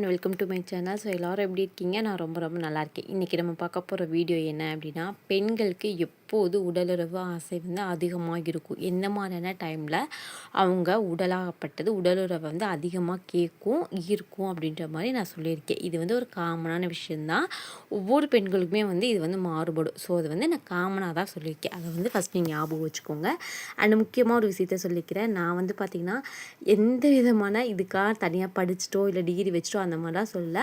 Welcome to my channel. So எல்லோரும் எப்படி இருக்கீங்க? நான் ரொம்ப நல்லா இருக்கேன். இன்றைக்கி நம்ம பார்க்க போகிற வீடியோ என்ன அப்படின்னா, பெண்களுக்கு எப்போது உடலுறவு ஆசை வந்து அதிகமாக இருக்கும், எந்த மாதிரியான டைமில் அவங்க உடலுறவை வந்து அதிகமாக ஈர்க்கும் அப்படின்ற மாதிரி நான் சொல்லியிருக்கேன். இது வந்து ஒரு காமனான விஷயந்தான். ஒவ்வொரு பெண்களுக்குமே வந்து இது வந்து மாறுபடும். ஸோ அது வந்து நான் காமனாக தான் சொல்லியிருக்கேன். அதை வந்து ஃபஸ்ட் நீங்கள் ஞாபகம் வச்சுக்கோங்க. அண்ட் முக்கியமாக ஒரு விஷயத்த சொல்லிக்கிறேன். நான் வந்து பார்த்திங்கன்னா எந்த விதமான இதுக்காக தனியாக படிச்சுட்டோ இல்லை டிகிரி வச்சுட்டோ அந்த மாதிரிலாம் சொல்ல.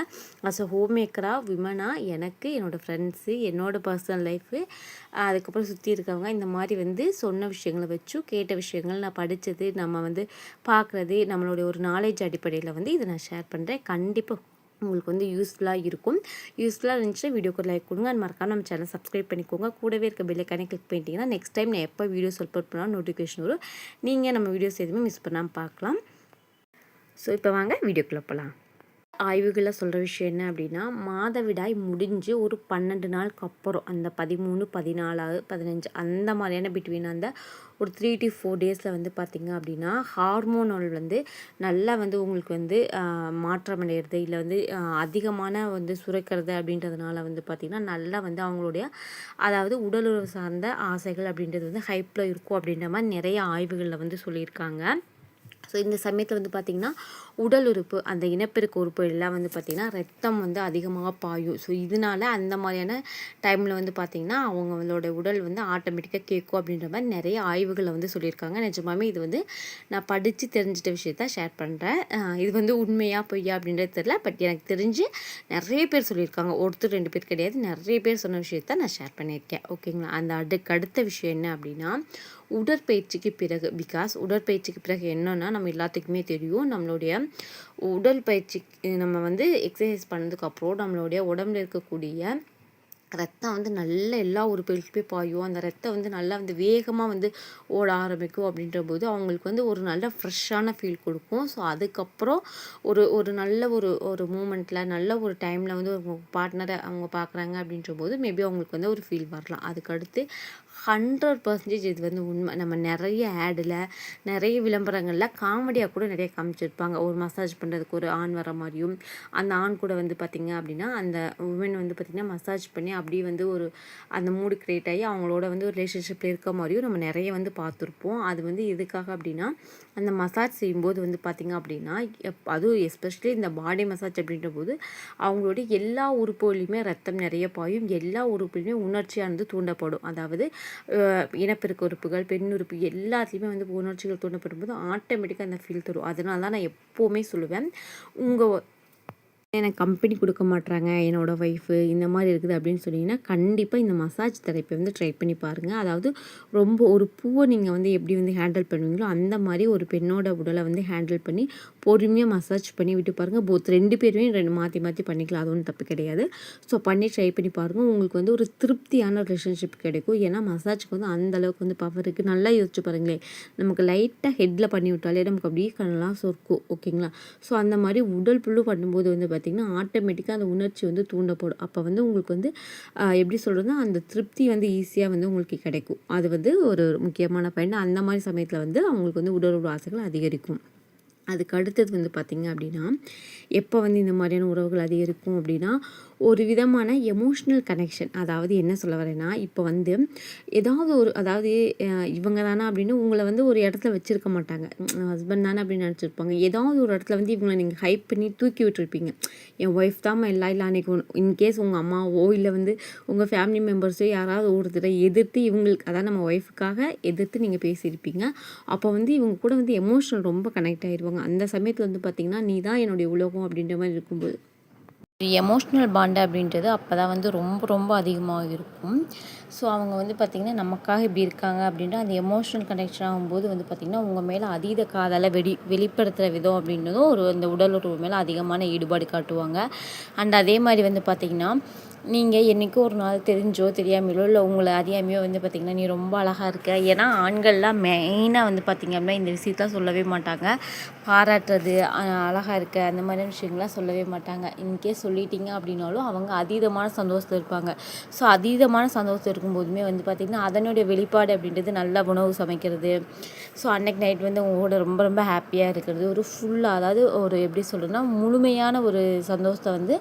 அஸ் அ ஹோம் மேக்கராக விமனாக எனக்கு என்னோடய ஃப்ரெண்ட்ஸு, என்னோடய பர்சனல் லைஃபு, அதுக்கப்புறம் சுற்றி இருக்கவங்க இந்த மாதிரி வந்து சொன்ன விஷயங்களை வச்சும் கேட்ட விஷயங்கள் நான் படித்தது, நம்ம வந்து பார்க்குறது, நம்மளுடைய ஒரு நாலேஜ் அடிப்படையில் வந்து இதை நான் ஷேர் பண்ணுறேன். கண்டிப்பாக உங்களுக்கு வந்து யூஸ்ஃபுல்லாக இருக்கும். யூஸ்ஃபுல்லாக இருந்துச்சுன்னா வீடியோக்கு லைக் கொடுங்க. அண்ட் மறக்காம நம்ம சேனல் சப்ஸ்கிரைப் பண்ணிக்கோங்க. கூடவே இருக்க பெல்லைக்கானே கிளிக் பண்ணிட்டீங்கன்னா நெக்ஸ்ட் டைம் நான் எப்போ வீடியோஸ் அப்லோட் பண்ணாலும் நோட்டிஃபிகேஷன் வரும். நீங்கள் நம்ம வீடியோஸ் எதுவுமே மிஸ் பண்ணாமல் பார்க்கலாம். ஸோ இப்போ வாங்க வீடியோக்குள்ளே போகலாம். ஆய்வுகளில் சொல்கிற விஷயம் என்ன அப்படின்னா, மாதவிடாய் முடிஞ்சு ஒரு 12 நாளுக்கு அப்புறம் அந்த 13, 14, 15 அந்த மாதிரியான பிட்வீன் அந்த ஒரு 3 to 4 டேஸில் வந்து பார்த்திங்க அப்படின்னா ஹார்மோனல் வந்து நல்லா வந்து உங்களுக்கு வந்து மாற்றம் அடைகிறது, இல்லை வந்து அதிகமான வந்து சுரக்கிறது அப்படின்றதுனால வந்து பார்த்திங்கன்னா நல்லா வந்து அவங்களுடைய அதாவது உடலுறவு சார்ந்த ஆசைகள் அப்படின்றது வந்து ஹைப்பில் இருக்கும் அப்படின்ற மாதிரி நிறைய ஆய்வுகளில் வந்து சொல்லியிருக்காங்க. ஸோ இந்த சமயத்தில் வந்து பார்த்திங்கன்னா உடல் உறுப்பு, அந்த இனப்பெருக்க உறுப்பு எல்லாம் வந்து பார்த்திங்கன்னா ரத்தம் வந்து அதிகமாக பாயும். ஸோ இதனால அந்த மாதிரியான டைமில் வந்து பார்த்திங்கன்னா அவங்களோட உடல் வந்து ஆட்டோமேட்டிக்காக கேட்கும் அப்படின்ற மாதிரி நிறைய ஆய்வுகளில் வந்து சொல்லியிருக்காங்க. நிஜமாமே இது வந்து நான் படித்து தெரிஞ்சிட்ட விஷயத்த ஷேர் பண்ணுறேன். இது வந்து உண்மையாக பொய்யா அப்படின்றது தெரியல. பட் எனக்கு தெரிஞ்சு நிறைய பேர் சொல்லியிருக்காங்க. ஒருத்தர் 2 பேர் கிடையாது, நிறைய பேர் சொன்ன விஷயத்த நான் ஷேர் பண்ணியிருக்கேன். ஓகேங்களா? அந்த அடுத்த விஷயம் என்ன அப்படின்னா, உடற்பயிற்சிக்கு பிறகு, பிகாஸ் உடற்பயிற்சிக்கு பிறகு என்னன்னா நம்ம எல்லாத்துக்குமே தெரியும், நம்மளுடைய உடற்பயிற்சி நம்ம வந்து எக்ஸசைஸ் பண்ணதுக்கப்புறம் நம்மளுடைய உடம்புல இருக்கக்கூடிய ரத்தம் வந்து நல்ல எல்லா உறுப்புகளுக்குமே பாயும். அந்த ரத்தம் வந்து நல்லா வந்து வேகமாக வந்து ஓட ஆரம்பிக்கும். அப்படின்ற போது அவங்களுக்கு வந்து ஒரு நல்ல ஃப்ரெஷ்ஷான ஃபீல் கொடுக்கும். ஸோ அதுக்கப்புறம் ஒரு நல்ல ஒரு மூமெண்ட்டில் நல்ல ஒரு டைமில் வந்து ஒரு பார்ட்னரை அவங்க பார்க்குறாங்க அப்படின்ற போது மேபி அவங்களுக்கு வந்து ஒரு ஃபீல் வரலாம். அதுக்கடுத்து 100% இது வந்து உண்மை. நம்ம நிறைய ஆடில், நிறைய விளம்பரங்களில் காமெடியாக கூட நிறைய காமிச்சிருப்பாங்க. ஒரு மசாஜ் பண்ணுறதுக்கு ஒரு ஆண் வர மாதிரியும், அந்த ஆண் கூட வந்து பார்த்திங்க அப்படின்னா அந்த உமன் வந்து பார்த்திங்கன்னா மசாஜ் பண்ணி அப்படியே வந்து ஒரு அந்த மூடு க்ரியேட் ஆகி அவங்களோட வந்து ஒரு ரிலேஷன்ஷிப்பில் இருக்க மாதிரியும் நம்ம நிறைய வந்து பார்த்துருப்போம். அது வந்து எதுக்காக அப்படின்னா, அந்த மசாஜ் செய்யும்போது வந்து பார்த்திங்க அப்படின்னா அதுவும் எஸ்பெஷலி இந்த பாடி மசாஜ் அப்படின்ற போது அவங்களுடைய எல்லா உறுப்புகளையுமே ரத்தம் நிறைய பாயும், எல்லா உறுப்புலையுமே உணர்ச்சியானது தூண்டப்படும். அதாவது இனப்பெருக்க உறுப்புகள், பெண் உறுப்பு எல்லாத்துலேயுமே வந்து உணர்ச்சிகள் தூண்டப்படும் போது ஆட்டோமேட்டிக்காக அந்த ஃபீல் தரும். அதனால தான் நான் எப்போவுமே சொல்லுவேன், உங்கள் எனக்கு கம்பெனி கொடுக்க மாட்றாங்க என்னோடய ஒய்ஃபு இந்த மாதிரி இருக்குது அப்படின்னு சொன்னீங்கன்னா கண்டிப்பாக இந்த மசாஜ் தெரப்பி வந்து ட்ரை பண்ணி பாருங்கள். அதாவது ரொம்ப ஒரு பூவை நீங்கள் வந்து எப்படி வந்து ஹேண்டில் பண்ணுவீங்களோ அந்த மாதிரி ஒரு பெண்ணோட உடலை வந்து ஹேண்டில் பண்ணி பொறுமையாக மசாஜ் பண்ணி விட்டு பாருங்கள். போத் 2 பேருமே மாற்றி பண்ணிக்கலாம், அது ஒன்றும் தப்பு கிடையாது. ஸோ பண்ணி ட்ரை பண்ணி பாருங்கள். உங்களுக்கு வந்து ஒரு திருப்தியான ரிலேஷன்ஷிப் கிடைக்கும். ஏன்னா மசாஜுக்கு வந்து அந்தளவுக்கு வந்து பவர் இருக்குது. நல்லா யோசிச்சு பாருங்களேன், நமக்கு லைட்டாக ஹெட்டில் பண்ணி விட்டாலே நமக்கு அப்படியே கண்ணெல்லாம் சொர்க்கும். ஓகேங்களா? ஸோ அந்த மாதிரி உடல் புழு பண்ணும்போது வந்து பார்த்திங்கன்னா ஆட்டோமேட்டிக்காக அந்த உணர்ச்சி வந்து தூண்டப்படும். அப்போ வந்து உங்களுக்கு வந்து எப்படி சொல்கிறதுனா அந்த திருப்தி வந்து ஈஸியாக வந்து உங்களுக்கு கிடைக்கும். அது வந்து ஒரு முக்கியமான பயன். அந்த மாதிரி சமயத்தில் வந்து அவங்களுக்கு வந்து உடல் ஆசைகள் அதிகரிக்கும். அதுக்கு அடுத்தது வந்து பார்த்திங்க அப்படின்னா, எப்போ வந்து இந்த மாதிரியான உறவுகள் அதிகரிக்கும் அப்படின்னா, ஒரு விதமான எமோஷ்னல் கனெக்ஷன். அதாவது என்ன சொல்ல வரேன்னா, இப்போ வந்து ஏதாவது அதாவது இவங்க தானே அப்படின்னு உங்களை வந்து ஒரு இடத்துல வச்சுருக்க மாட்டாங்க. ஹஸ்பண்ட் தானே அப்படின்னு நினச்சிருப்பாங்க. ஏதாவது ஒரு இடத்துல வந்து இவங்களை நீங்கள் ஹைப் பண்ணி தூக்கி விட்டுருப்பீங்க. என் ஒய்ஃப் தான் எல்லாம் இல்லை அன்றைக்கி இன்கேஸ் உங்கள் அம்மாவோ இல்லை வந்து உங்கள் ஃபேமிலி மெம்பர்ஸோ யாராவது ஒருத்தரை எதிர்த்து இவங்களுக்கு, அதாவது நம்ம ஒய்ஃபுக்காக எதிர்த்து நீங்கள் பேசியிருப்பீங்க. அப்போ வந்து இவங்க கூட வந்து எமோஷனல் ரொம்ப கனெக்ட் ஆகிடுவாங்க. அந்த சமயத்தில் வந்து பார்த்திங்கன்னா நீ தான் என்னுடைய உலகம் அப்படின்ற மாதிரி இருக்கும்போது எமோஷ்னல் பாண்டு அப்படின்றது அப்போ தான் வந்து ரொம்ப அதிகமாக இருக்கும். ஸோ அவங்க வந்து பார்த்திங்கன்னா நமக்காக இப்படி இருக்காங்க அப்படின்ட்டு அந்த எமோஷ்னல் கனெக்ஷன் ஆகும்போது வந்து பார்த்திங்கன்னா உங்கள் மேலே அதீத காதலை வெளிப்படுத்துகிற விதம் அப்படின்றதும் அந்த உடல் உறவு மேலே அதிகமான ஈடுபாடு காட்டுவாங்க. அண்ட் அதே மாதிரி வந்து பார்த்திங்கன்னா நீங்கள் என்றைக்கும் ஒரு நாள் தெரிஞ்சோ தெரியாமலோ இல்லை உங்களை அறியாமையோ வந்து பார்த்திங்கன்னா நீ ரொம்ப அழகாக இருக்க. ஏன்னா ஆண்கள்லாம் மெயினாக வந்து பார்த்திங்க அப்படின்னா இந்த விஷயத்தான் சொல்லவே மாட்டாங்க. பாராட்டுறது, அழகாக இருக்க, அந்த மாதிரியான விஷயங்கள்லாம் சொல்லவே மாட்டாங்க. இன்கேஸ் சொல்லிட்டீங்க அப்படின்னாலும் அவங்க அதீதமான சந்தோஷத்தில் இருப்பாங்க. ஸோ அதீதமான சந்தோஷத்தில் இருக்கும்போதுமே வந்து பார்த்திங்கன்னா அதனுடைய வெளிப்பாடு அப்படின்றது நல்ல உணவு சமைக்கிறது. ஸோ அன்னைக்கு நைட் வந்து உங்களோட ரொம்ப ரொம்ப ஹாப்பியாக இருக்கிறது, ஒரு ஃபுல்லாக, அதாவது ஒரு எப்படி சொல்கிறதுனா முழுமையான ஒரு சந்தோஷத்தை வந்து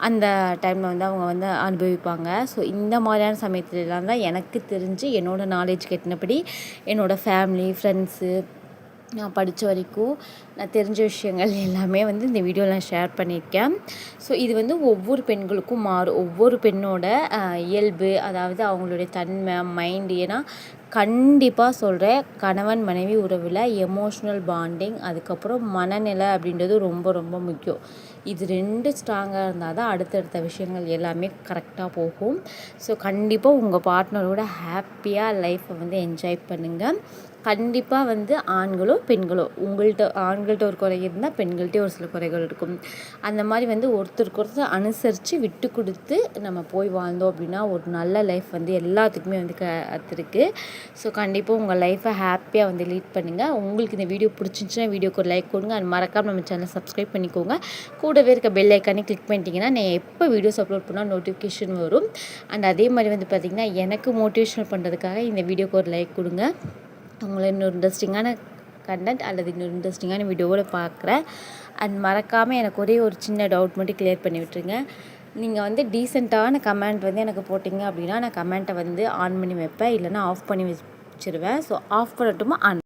அந்த டைமில் வந்து அவங்க வந்து அனுபவிப்பாங்க. ஸோ இந்த மாதிரியான சமயத்துலலாம் தான் எனக்கு தெரிஞ்சு என்னோடய நாலேஜ் கெட்டினபடி என்னோடய ஃபேமிலி, ஃப்ரெண்ட்ஸு, நான் படித்த வரைக்கும் நான் தெரிஞ்ச விஷயங்கள் எல்லாமே வந்து இந்த வீடியோவில் நான் ஷேர் பண்ணியிருக்கேன். ஸோ இது வந்து ஒவ்வொரு பெண்களுக்கும் மாறும். ஒவ்வொரு பெண்ணோட இயல்பு, அதாவது அவங்களுடைய தன்மை, மைண்டு. ஏன்னா கண்டிப்பாக சொல்கிறேன், கணவன் மனைவி உறவில் எமோஷ்னல் பாண்டிங், அதுக்கப்புறம் மனநிலை அப்படின்றது ரொம்ப ரொம்ப முக்கியம். இது 2 ஸ்ட்ராங்காக இருந்தால் தான் அடுத்தடுத்த விஷயங்கள் எல்லாமே கரெக்டாக போகும். ஸோ கண்டிப்பாக உங்கள் பார்ட்னரோட ஹாப்பியாக லைஃப்பை வந்து என்ஜாய் பண்ணுங்கள். கண்டிப்பாக வந்து ஆண்களோ பெண்களோ, உங்கள்கிட்ட ஆண்கள்கிட்ட ஒரு குறை இருந்தால் பெண்கள்கிட்டே ஒரு சில குறைகள் இருக்கும். அந்த மாதிரி வந்து ஒருத்தருக்கு ஒருத்தர் அனுசரித்து விட்டு கொடுத்து நம்ம போய் வாழ்ந்தோம் அப்படின்னா ஒரு நல்ல லைஃப் வந்து எல்லாத்துக்குமே வந்து கற்றுருக்கு. ஸோ கண்டிப்பாக உங்கள் லைஃப்பை ஹாப்பியாக வந்து லீட் பண்ணுங்கள். உங்களுக்கு இந்த வீடியோ பிடிச்சிருந்துச்சுன்னா வீடியோக்கு ஒரு லைக் கொடுங்க. அது மறக்காமல் நம்ம சேனலை சப்ஸ்கிரைப் பண்ணிக்கோங்க. கூடவே இருக்க பெல் ஐக்கானே கிளிக் பண்ணிட்டீங்கன்னா நான் எப்போ வீடியோஸ் அப்லோட் பண்ணால் நோட்டிஃபிகேஷன் வரும். அண்ட் அதே மாதிரி வந்து பார்த்திங்கன்னா எனக்கு மோட்டிவேஷனல் பண்ணுறதுக்காக இந்த வீடியோக்கு ஒரு லைக் கொடுங்க. உங்களை இன்னொரு இன்ட்ரெஸ்டிங்கான கண்டென்ட் அல்லது இன்னொரு இன்ட்ரெஸ்டிங்கான வீடியோவோட பார்க்குறேன். அண்ட் மறக்காமல் எனக்கு ஒரே ஒரு சின்ன டவுட் மட்டும் கிளியர் பண்ணி விட்டுருங்க. நீங்கள் வந்து டீசெண்டான கமெண்ட் வந்து எனக்கு போட்டிங்க அப்படின்னா நான் கமெண்ட்டை வந்து ஆன் பண்ணி வைப்பேன், இல்லைனா ஆஃப் பண்ணி வச்சிருவேன். ஸோ ஆஃப் பண்ணட்டுமா ஆன்